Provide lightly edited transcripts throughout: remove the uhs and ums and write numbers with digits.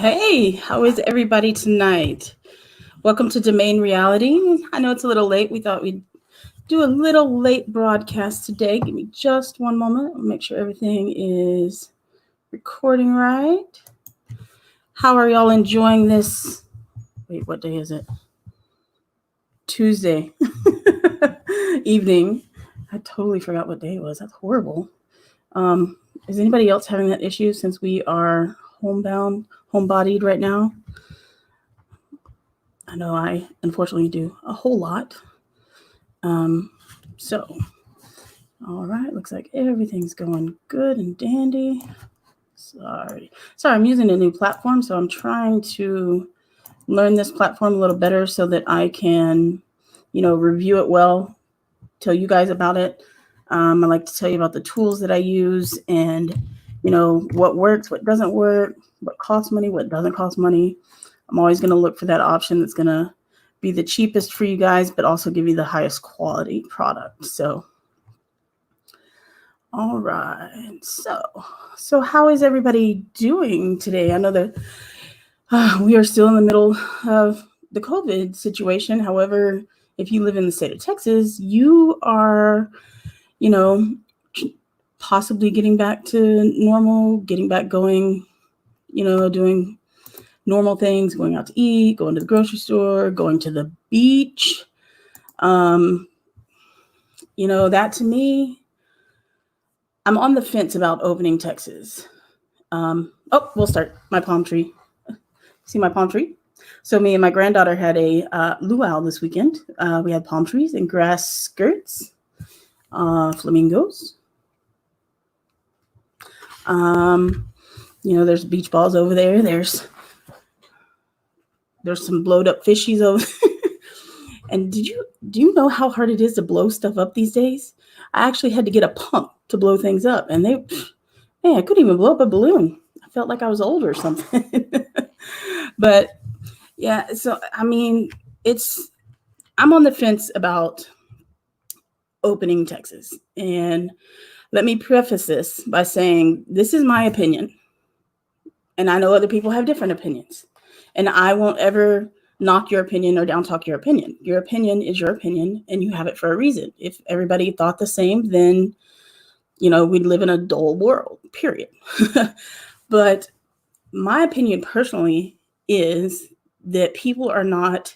Hey, how is everybody tonight? Welcome to DeeMaine Reality. I know it's a little late. We thought we'd do a little late broadcast today. Give me just one moment. I'll make sure everything is recording right. How are y'all enjoying this? Wait, what day is it? Tuesday evening. I totally forgot what day it was. That's horrible. Is anybody else having that issue since we are homebodied right now? I know I unfortunately do a whole lot. So, all right, looks like everything's going good and dandy. Sorry, I'm using a new platform, so I'm trying to learn this platform a little better so that I can, review it well, tell you guys about it. I like to tell you about the tools that I use and, what works, what doesn't work, what costs money, what doesn't cost money. I'm always going to look for that option that's going to be the cheapest for you guys, but also give you the highest quality product. So, all right. So how is everybody doing today? I know that we are still in the middle of the COVID situation. However, if you live in the state of Texas, you are, possibly getting back to normal, getting back going, doing normal things, going out to eat, going to the grocery store, going to the beach. That to me, I'm on the fence about opening Texas. We'll start. My palm tree. See my palm tree? So me and my granddaughter had a luau this weekend. We had palm trees and grass skirts, flamingos. There's beach balls over there. There's some blowed up fishies over there. And do you know how hard it is to blow stuff up these days? I actually had to get a pump to blow things up, and I couldn't even blow up a balloon. I felt like I was old or something. But yeah, so I mean, I'm on the fence about opening Texas. And let me preface this by saying this is my opinion. And I know other people have different opinions. And I won't ever knock your opinion or down talk your opinion. Your opinion is your opinion, and you have it for a reason. If everybody thought the same, then, we'd live in a dull world, period. But my opinion personally is that people are not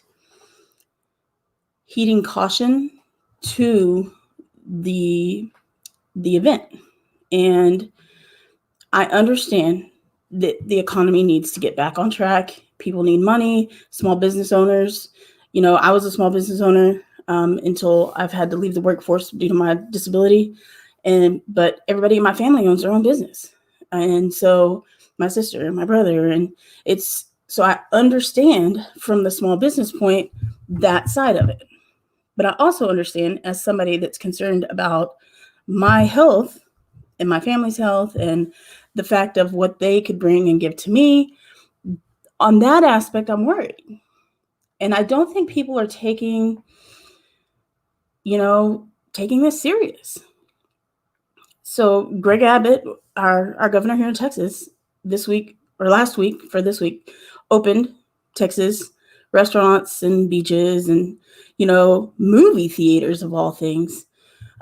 heeding caution to the event. And I understand that the economy needs to get back on track. People need money, small business owners. I was a small business owner until I've had to leave the workforce due to my disability. But everybody in my family owns their own business. And so my sister and my brother, and so I understand from the small business point that side of it. But I also understand as somebody that's concerned about my health and my family's health and the fact of what they could bring and give to me. On that aspect, I'm worried. And I don't think people are taking this serious. So Greg Abbott, our governor here in Texas, this week opened Texas restaurants and beaches and, movie theaters of all things.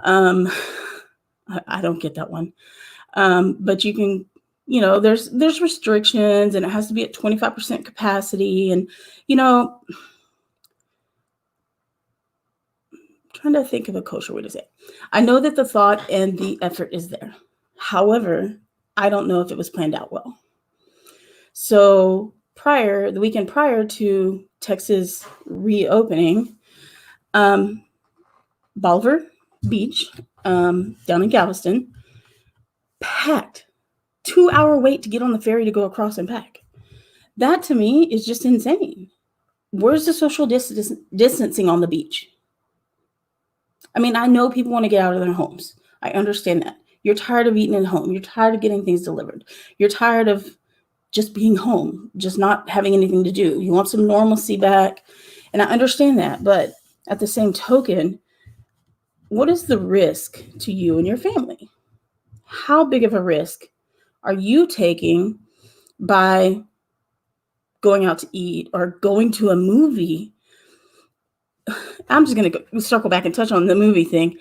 I don't get that one. But you can, there's restrictions and it has to be at 25% capacity. And, trying to think of a kosher way to say it. I know that the thought and the effort is there. However, I don't know if it was planned out well. So the weekend prior to Texas reopening, Bolivar Beach, down in Galveston, packed. 2-hour wait to get on the ferry to go across and pack. That to me is just insane. Where's the social distancing on the beach? I mean, I know people want to get out of their homes. I understand that. You're tired of eating at home. You're tired of getting things delivered. You're tired of just being home, just not having anything to do. You want some normalcy back. And I understand that. But at the same token, what is the risk to you and your family? How big of a risk are you taking by going out to eat or going to a movie. I'm just going to circle back and touch on the movie thing.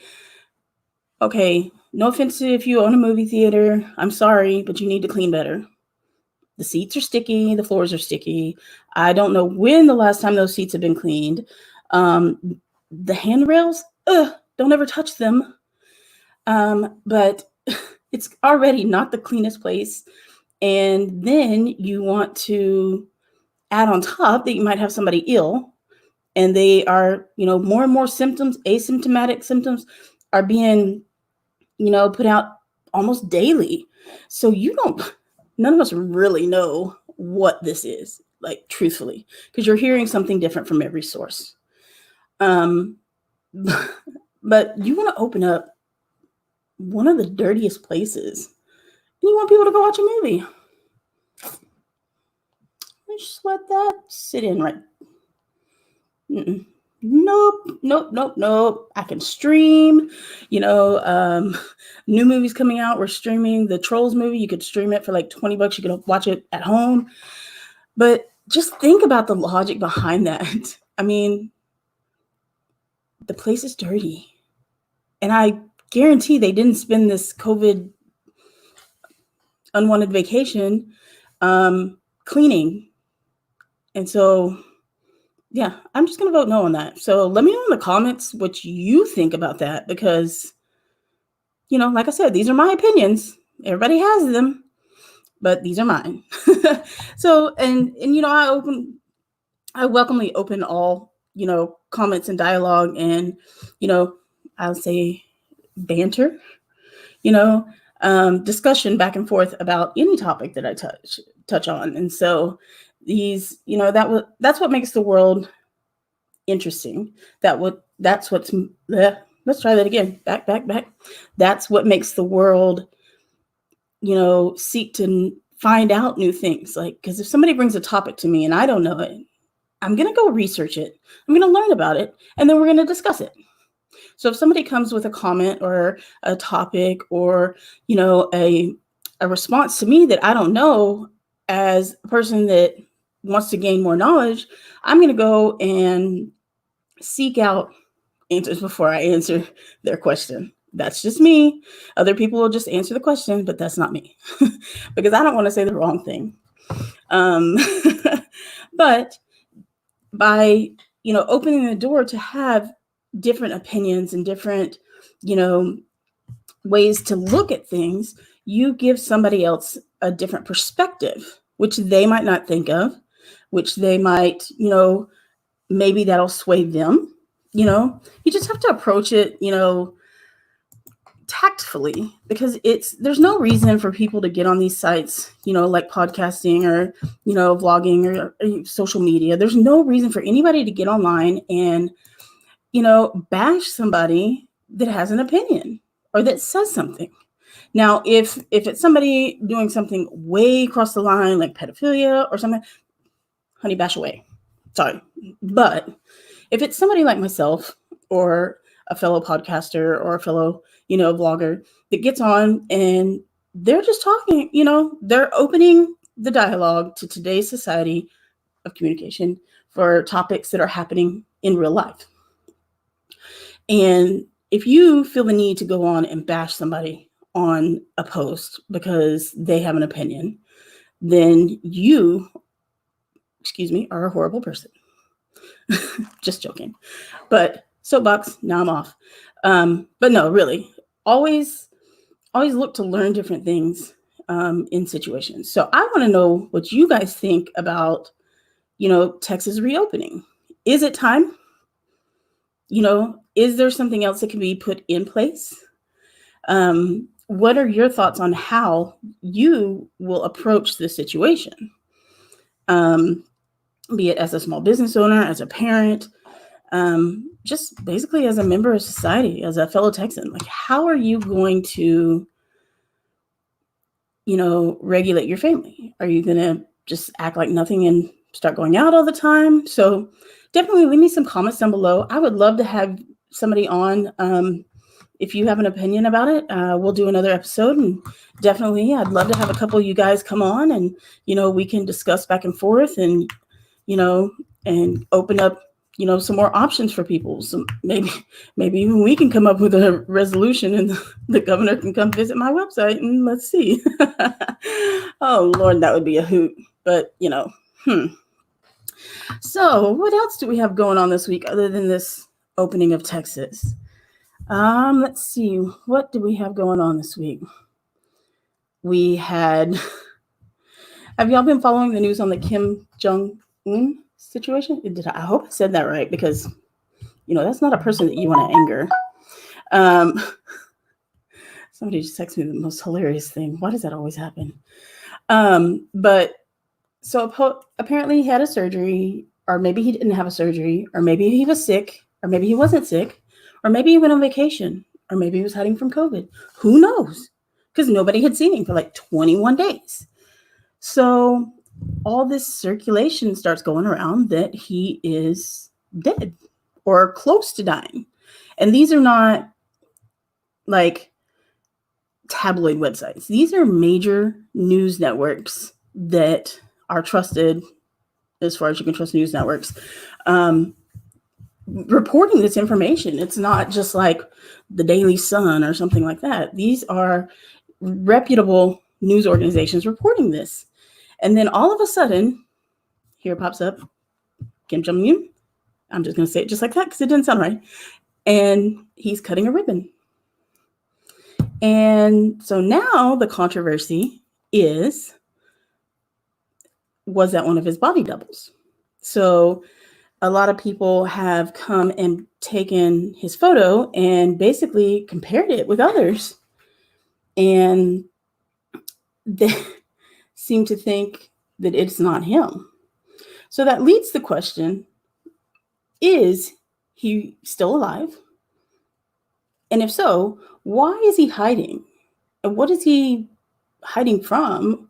Okay, no offense if you own a movie theater. I'm sorry, but you need to clean better. The seats are sticky. The floors are sticky. I don't know when the last time those seats have been cleaned. The handrails, don't ever touch them. But it's already not the cleanest place. And then you want to add on top that you might have somebody ill, and they are, more and more symptoms, asymptomatic symptoms are being, put out almost daily. So none of us really know what this is, like, truthfully, because you're hearing something different from every source. But you want to open up one of the dirtiest places, and you want people to go watch a movie. Just let that sit in right. Nope. I can stream, new movies coming out. We're streaming the Trolls movie. You could stream it for like $20. You could watch it at home. But just think about the logic behind that. I mean, the place is dirty. And I guarantee they didn't spend this COVID unwanted vacation cleaning. And so, yeah, I'm just going to vote no on that. So let me know in the comments what you think about that, because, like I said, these are my opinions. Everybody has them, but these are mine. So, and I welcomely open all, comments and dialogue and, I'll say banter, discussion back and forth about any topic that I touch on. And so these, that's what makes the world interesting. Let's try that again. Back. That's what makes the world, seek to find out new things. Like, because if somebody brings a topic to me and I don't know it, I'm going to go research it. I'm going to learn about it, and then we're going to discuss it. So if somebody comes with a comment or a topic or, a response to me that I don't know, as a person that wants to gain more knowledge, I'm going to go and seek out answers before I answer their question. That's just me. Other people will just answer the question, but that's not me because I don't want to say the wrong thing. But by, opening the door to have different opinions and different, ways to look at things, you give somebody else a different perspective, which they might not think of, which they might, maybe that'll sway them. You just have to approach it, tactfully, because there's no reason for people to get on these sites, like podcasting or, vlogging or social media. There's no reason for anybody to get online and, bash somebody that has an opinion or that says something. Now, if it's somebody doing something way across the line, like pedophilia or something, honey, bash away. Sorry. But if it's somebody like myself or a fellow podcaster or a fellow, vlogger that gets on and they're just talking, they're opening the dialogue to today's society of communication for topics that are happening in real life. And if you feel the need to go on and bash somebody on a post because they have an opinion, then you, are a horrible person. Just joking. But soapbox, now I'm off. But no, really, always look to learn different things in situations. So I want to know what you guys think about, Texas reopening. Is it time? Is there something else that can be put in place? What are your thoughts on how you will approach this situation? Be it as a small business owner, as a parent, just basically as a member of society, as a fellow Texan. Like, how are you going to, regulate your family? Are you going to just act like nothing and start going out all the time? So definitely leave me some comments down below. I would love to have somebody on if you have an opinion about it, we'll do another episode. And definitely, I'd love to have a couple of you guys come on and, we can discuss back and forth and, and open up, some more options for people. So maybe even we can come up with a resolution and the governor can come visit my website and let's see. Oh, Lord, that would be a hoot. But, So what else do we have going on this week other than this opening of Texas? Let's see. What do we have going on this week? We had... Have y'all been following the news on the Kim Jong-un situation? I hope I said that right, because, that's not a person that you want to anger. Somebody just texted me the most hilarious thing. Why does that always happen? But so apparently he had a surgery, or maybe he didn't have a surgery, or maybe he was sick, or maybe he wasn't sick, or maybe he went on vacation, or maybe he was hiding from COVID. Who knows? Because nobody had seen him for like 21 days. So all this circulation starts going around that he is dead or close to dying. And these are not like tabloid websites. These are major news networks that are trusted, as far as you can trust news networks, reporting this information. It's not just like the Daily Sun or something like that. These are reputable news organizations reporting this. And then all of a sudden, here pops up Kim Jong-un. I'm just going to say it just like that because it didn't sound right. And he's cutting a ribbon. And so now the controversy is, was that one of his body doubles? So a lot of people have come and taken his photo and basically compared it with others. And they seem to think that it's not him. So that leads the question, is he still alive? And if so, why is he hiding? And what is he hiding from?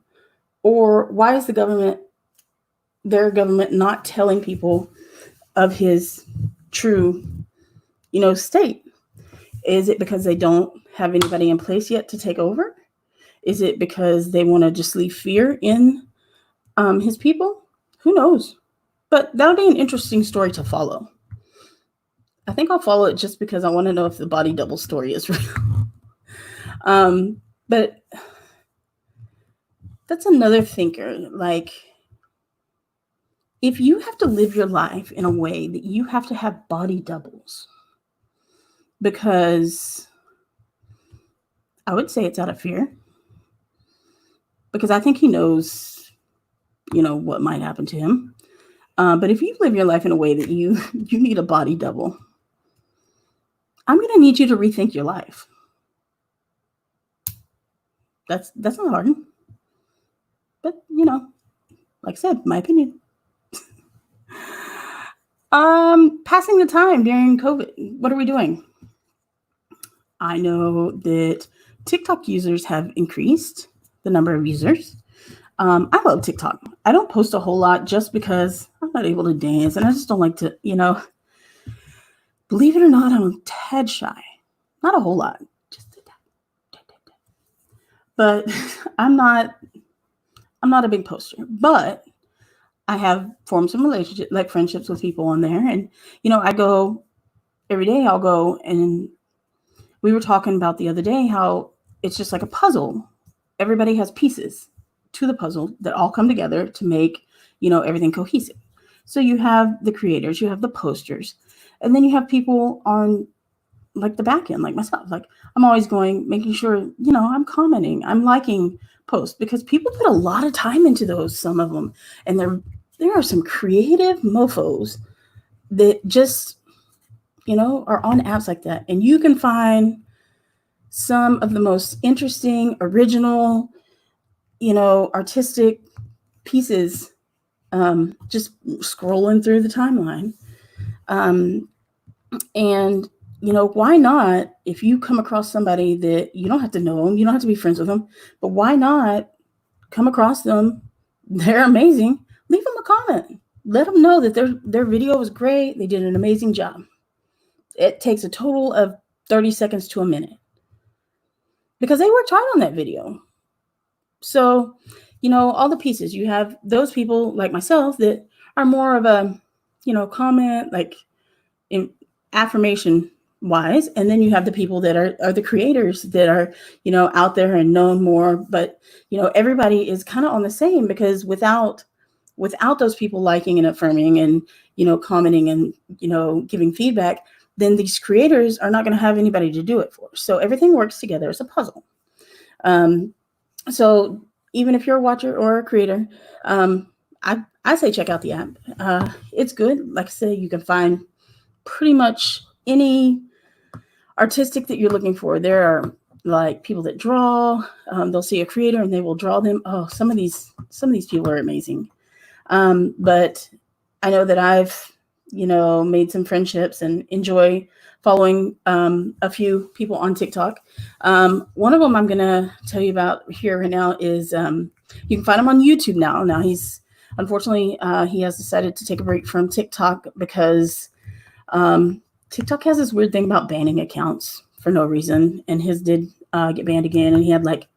Or why is their government not telling people of his true, state? Is it because they don't have anybody in place yet to take over? Is it because they want to just leave fear in his people? Who knows? But that'll be an interesting story to follow. I think I'll follow it just because I want to know if the body double story is real. But that's another thinker. Like, if you have to live your life in a way that you have to have body doubles, because I would say it's out of fear. Because I think he knows, what might happen to him. But if you live your life in a way that you need a body double, I'm going to need you to rethink your life. That's not hard. But, like I said, my opinion. Passing the time during COVID. What are we doing? I know that TikTok users have increased the number of users. I love TikTok. I don't post a whole lot just because I'm not able to dance and I just don't like to, believe it or not, I'm a tad shy. Not a whole lot. Just a tad. But I'm not a big poster, but I have formed some relationships, like friendships with people on there. And, I go every day, I'll go, and we were talking about the other day how it's just like a puzzle. Everybody has pieces to the puzzle that all come together to make, everything cohesive. So you have the creators, you have the posters, and then you have people on like the back end, like myself. Like, I'm always making sure, I'm commenting, I'm liking posts, because people put a lot of time into those, some of them. And there are some creative mofos that just, are on apps like that. And you can find some of the most interesting, original, artistic pieces just scrolling through the timeline. And, why not, if you come across somebody that you don't have to know them, you don't have to be friends with them, but why not come across them? They're amazing. Leave them a comment. Let them know that their video was great. They did an amazing job. It takes a total of 30 seconds to a minute, because they worked hard on that video. So, all the pieces. You have those people like myself that are more of a, comment, like in affirmation wise. And then you have the people that are the creators that are, out there and known more. But, everybody is kind of on the same, because without those people liking and affirming and, commenting and, giving feedback, then these creators are not going to have anybody to do it for. So everything works together as a puzzle. So even if you're a watcher or a creator, I say check out the app. It's good. Like I say, you can find pretty much any artistic that you're looking for. There are like people that draw. They'll see a creator and they will draw them. Oh, some of these people are amazing. But I know that I've, made some friendships and enjoy following a few people on TikTok. One of them I'm going to tell you about here right now is you can find him on YouTube now. Now unfortunately, he has decided to take a break from TikTok because TikTok has this weird thing about banning accounts for no reason. And his did get banned again. And he had like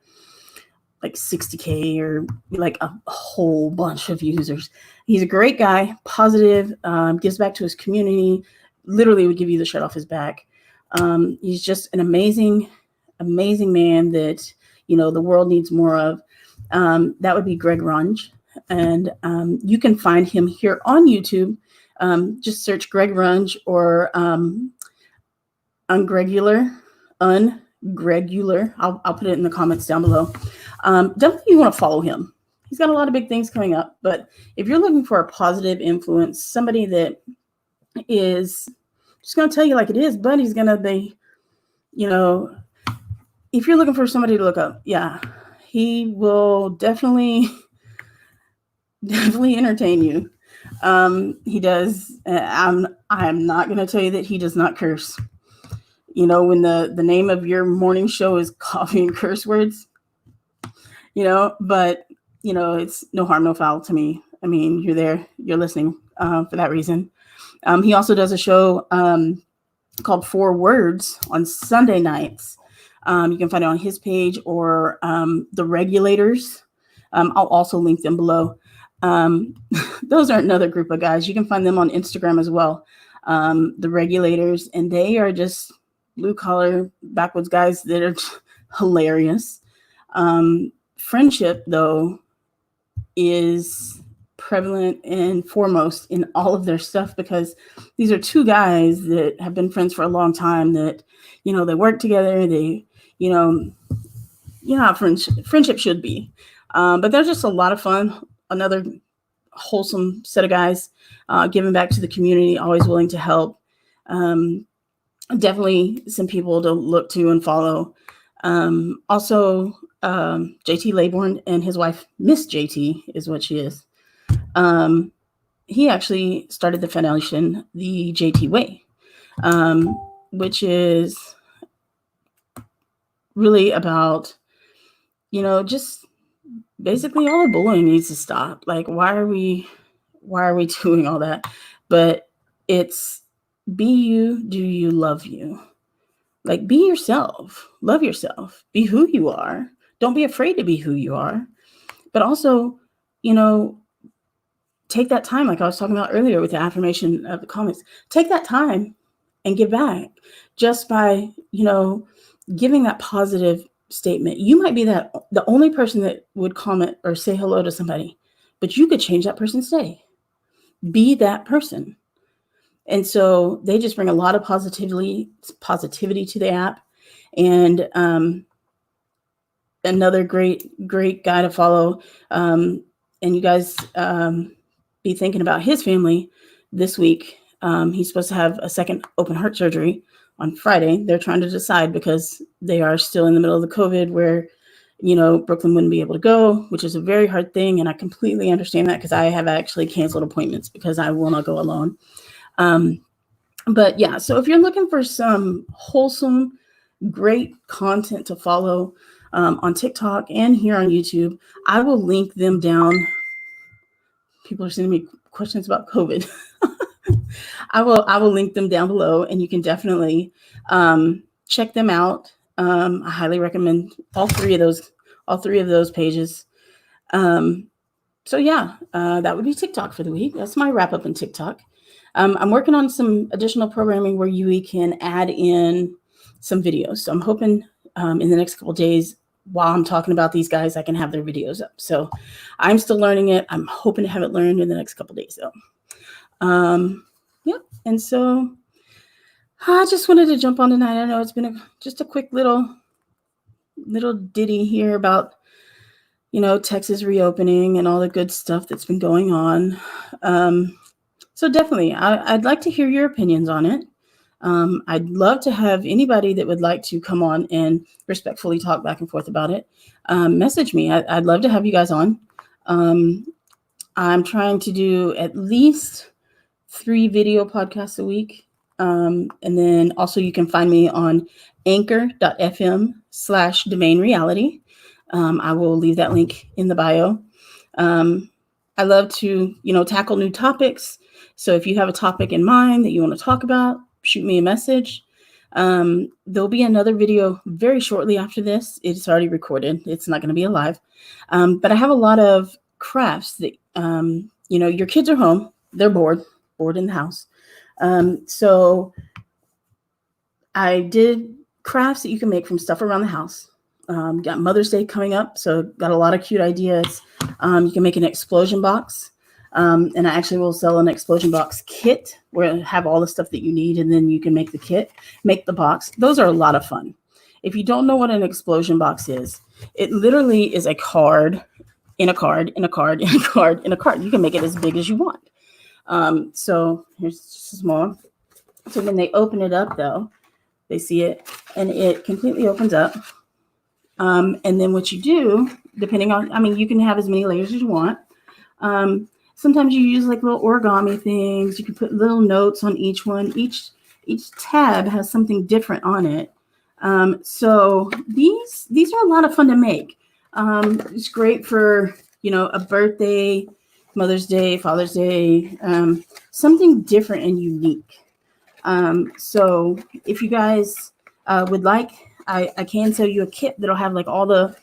60K or like a whole bunch of users. He's a great guy, positive, gives back to his community, literally would give you the shirt off his back. He's just an amazing man that, the world needs more of. That would be Greg Runge. And you can find him here on YouTube. Just search Greg Runge or Ungregular. I'll put it in the comments down below. Definitely you want to follow him. He's got a lot of big things coming up. But if you're looking for a positive influence, somebody that is just going to tell you like it is, but he's going to be, if you're looking for somebody to look up, yeah, he will definitely entertain you. He does. I'm not going to tell you that he does not curse. When the name of your morning show is coffee and curse words, but it's no harm, no foul to me. I mean, you're there, you're listening for that reason. He also does a show called 4 Words on Sunday nights. You can find it on his page or The Regulators. I'll also link them below. Those are another group of guys. You can find them on Instagram as well. The Regulators, and they are just blue collar backwoods guys that are hilarious. Friendship, though, is prevalent and foremost in all of their stuff, because these are 2 guys that have been friends for a long time, that, they work together. They, how friendship should be. But they're just a lot of fun. Another wholesome set of guys, giving back to the community, always willing to help. Definitely some people to look to and follow. Also, JT Laybourne and his wife, Miss JT, is what she is. He actually started the foundation, the JT Way, which is really about, just basically all the bullying needs to stop. Like, why are we doing all that? But it's be you, do you, love you. Like, be yourself, love yourself, be who you are. Don't be afraid to be who you are. But also, take that time, like I was talking about earlier with the affirmation of the comments, take that time and give back just by, giving that positive statement. You might be the only person that would comment or say hello to somebody, but you could change that person's day. Be that person. And so they just bring a lot of positivity to the app. And another great guy to follow. And you guys be thinking about his family this week. He's supposed to have a second open heart surgery on Friday. They're trying to decide because they are still in the middle of the COVID where, Brooklyn wouldn't be able to go, which is a very hard thing. And I completely understand that, because I have actually canceled appointments because I will not go alone. But yeah, so if you're looking for some wholesome, great content to follow on TikTok and here on YouTube, I will link them down. People are sending me questions about COVID. I will link them down below, and you can definitely check them out. I highly recommend all three of those pages. So yeah, that would be TikTok for the week. That's my wrap up in TikTok. I'm working on some additional programming where we can add in some videos. So I'm hoping in the next couple of days, while I'm talking about these guys, I can have their videos up. So I'm still learning it. I'm hoping to have it learned in the next couple of days, though. Yeah, and so I just wanted to jump on tonight. I know it's been just a quick little ditty here about Texas reopening and all the good stuff that's been going on. So definitely, I'd like to hear your opinions on it. I'd love to have anybody that would like to come on and respectfully talk back and forth about it. Message me. I'd love to have you guys on. I'm trying to do at least 3 video podcasts a week. And then also you can find me on anchor.fm/DeeMaine reality. I will leave that link in the bio. I love to, tackle new topics. So if you have a topic in mind that you want to talk about, shoot me a message. There'll be another video very shortly after this. It's already recorded. It's not going to be live. But I have a lot of crafts that, your kids are home. They're bored in the house. So I did crafts that you can make from stuff around the house. Got Mother's Day coming up, so got a lot of cute ideas. You can make an explosion box, and I actually will sell an explosion box kit where I have all the stuff that you need, and then you can make the kit, make the box. Those are a lot of fun. If you don't know what an explosion box is, it literally is a card in a card in a card in a card in a card. You can make it as big as you want. So here's just a small. So when they open it up, though, they see it, and it completely opens up. And then what you do, depending on, you can have as many layers as you want. Sometimes you use like little origami things. You can put little notes on each one. Each tab has something different on it. So these are a lot of fun to make. It's great for, a birthday, Mother's Day, Father's Day, something different and unique. So if you guys would like, I can sell you a kit that'll have like all the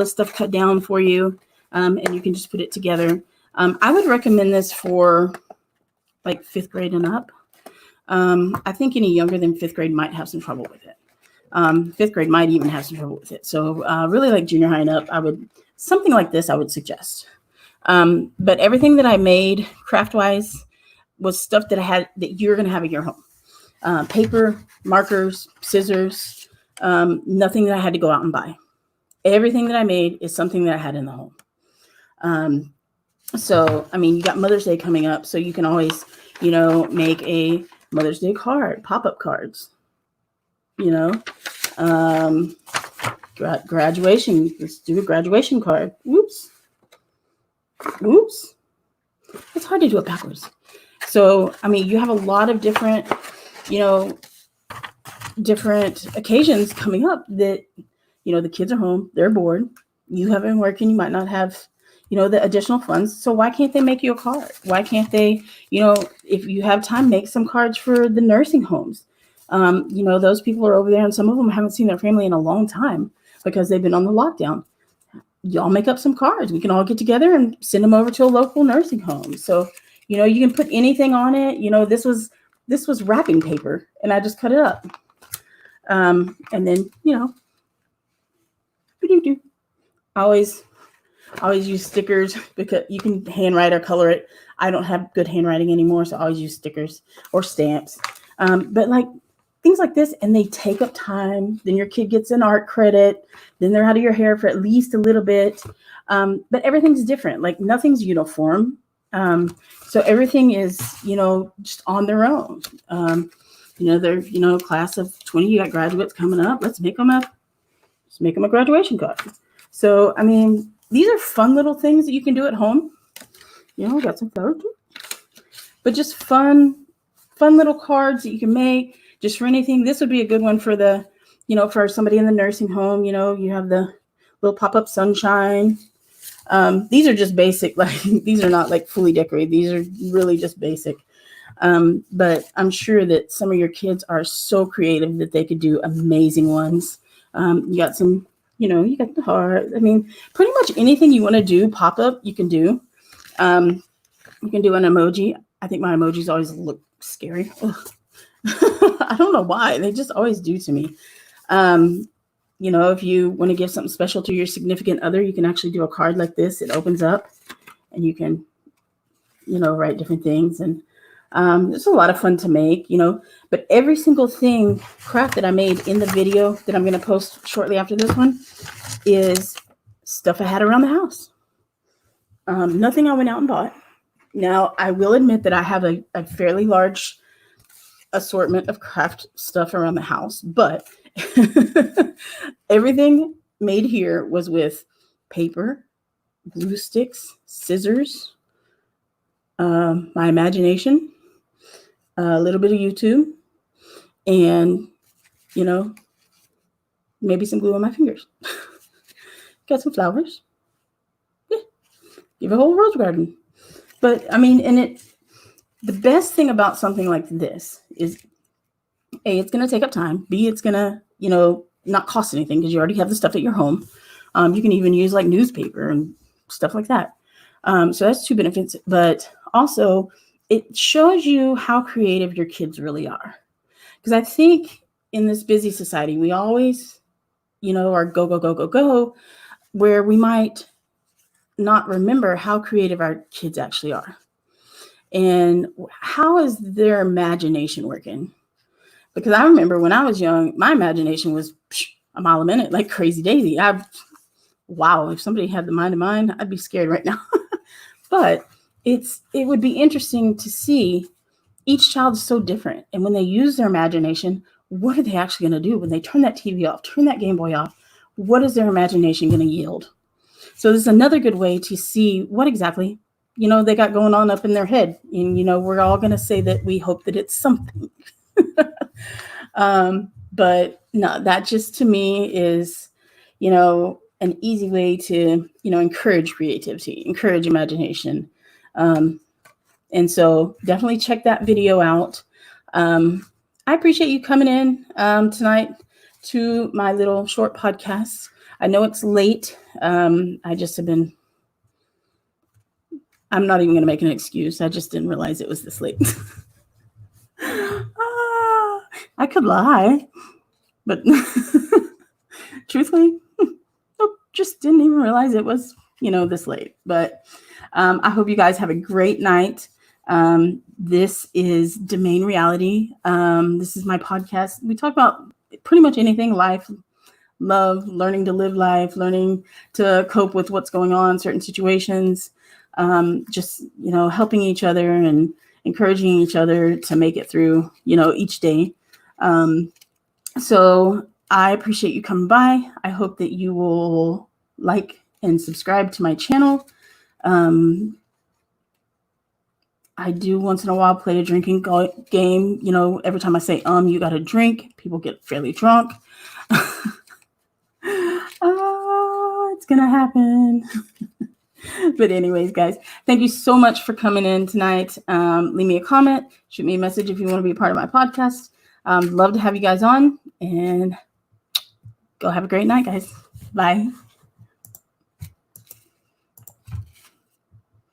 stuff cut down for you, and you can just put it together. I would recommend this for like 5th grade and up. I think any younger than 5th grade might have some trouble with it. 5th grade might even have some trouble with it. So really like junior high and up, something like this I would suggest. But everything that I made craft-wise was stuff that you're going to have in your home. Paper, markers, scissors, nothing that I had to go out and buy. Everything that I made is something that I had in the home. So, you got Mother's Day coming up, so you can always, make a Mother's Day card, pop-up cards, graduation. Let's do a graduation card. Whoops. It's hard to do it backwards. So, you have a lot of different occasions coming up that, the kids are home, they're bored, you have been working, you might not have, the additional funds. So why can't they make you a card? Why can't they, if you have time, make some cards for the nursing homes? Those people are over there and some of them haven't seen their family in a long time because they've been on the lockdown. Y'all make up some cards. We can all get together and send them over to a local nursing home. So, you can put anything on it. This was wrapping paper and I just cut it up. And then, I always use stickers because you can handwrite or color it. I don't have good handwriting anymore, so I always use stickers or stamps. But like things like this, and they take up time. Then your kid gets an art credit. Then they're out of your hair for at least a little bit. But everything's different. Like nothing's uniform. So everything is, just on their own. They're, class of 20, you got graduates coming up. Let's make them a graduation card. So, these are fun little things that you can do at home. Got some photos too. But just fun little cards that you can make just for anything. This would be a good one for for somebody in the nursing home. You have the little pop-up sunshine. These are just basic, like these are not like fully decorated. These are really just basic. But I'm sure that some of your kids are so creative that they could do amazing ones. You got some, you got the heart. I mean, pretty much anything you want to do, pop up, you can do. You can do an emoji. I think my emojis always look scary. I don't know why. They just always do to me. If you want to give something special to your significant other, you can actually do a card like this. It opens up and you can, write different things. And it's a lot of fun to make, but every single craft that I made in the video that I'm going to post shortly after this one is stuff I had around the house. Nothing I went out and bought. Now, I will admit that I have a fairly large assortment of craft stuff around the house, but everything made here was with paper, glue sticks, scissors, my imagination, a little bit of YouTube, and, maybe some glue on my fingers. Got some flowers. Yeah. Give a whole rose garden. But, I mean, the best thing about something like this is, A, it's going to take up time. B, it's going to, not cost anything because you already have the stuff at your home. You can even use like newspaper and stuff like that. So that's two benefits. But also, it shows you how creative your kids really are. Because I think in this busy society, we always, are go, go, go, go, go, where we might not remember how creative our kids actually are. And how is their imagination working? Because I remember when I was young, my imagination was a mile a minute, like crazy daisy. Wow, if somebody had the mind of mine, I'd be scared right now. But it would be interesting to see each child is so different. And when they use their imagination, what are they actually going to do? When they turn that TV off, turn that Game Boy off, what is their imagination going to yield? So this is another good way to see what exactly, they got going on up in their head. And, we're all going to say that we hope that it's something. But no, that just to me is, an easy way to, encourage creativity, encourage imagination. And so definitely check that video out. I appreciate you coming in tonight to my little short podcast. I know it's late. I just have been, I'm not even going to make an excuse. I just didn't realize it was this late. I could lie, but truthfully, just didn't even realize it was, this late. But I hope you guys have a great night. This is DeeMaine Reality. This is my podcast. We talk about pretty much anything, life, love, learning to live life, learning to cope with what's going on, certain situations, just, helping each other and encouraging each other to make it through, each day. So I appreciate you coming by. I hope that you will like and subscribe to my channel. I do once in a while play a drinking game. Every time I say, you got to drink, people get fairly drunk. It's going to happen. But anyways, guys, thank you so much for coming in tonight. Leave me a comment, shoot me a message if you want to be a part of my podcast. Love to have you guys on, and go have a great night, guys. Bye.